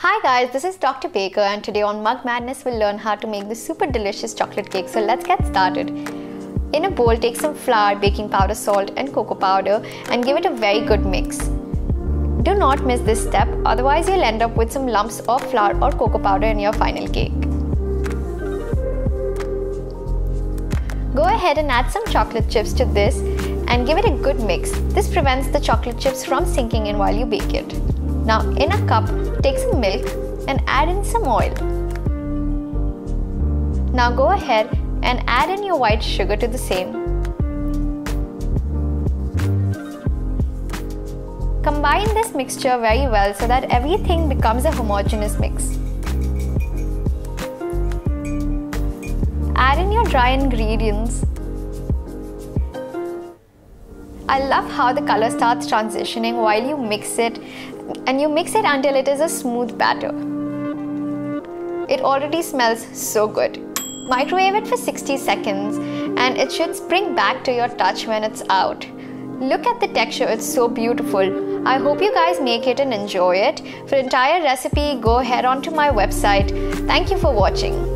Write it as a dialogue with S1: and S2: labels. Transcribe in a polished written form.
S1: Hi guys, this is Dr. Baker and today on Mug Madness we'll learn how to make this super delicious chocolate cake. So let's get started. In a bowl, take some flour, baking powder, salt and cocoa powder and give it a very good mix. Do not miss this step, otherwise you'll end up with some lumps of flour or cocoa powder in your final cake. Go ahead and add some chocolate chips to this and give it a good mix. This prevents the chocolate chips from sinking in while you bake it. Now in a cup, take some milk and add in some oil. Now go ahead and add in your white sugar to the same. Combine this mixture very well so that everything becomes a homogeneous mix. Add in your dry ingredients. I love how the color starts transitioning while you mix it, and you mix it until it is a smooth batter. It already smells so good. Microwave it for 60 seconds and it should spring back to your touch when it's out. Look at the texture, it's so beautiful. I hope you guys make it and enjoy it. For the entire recipe, go head on to my website. Thank you for watching.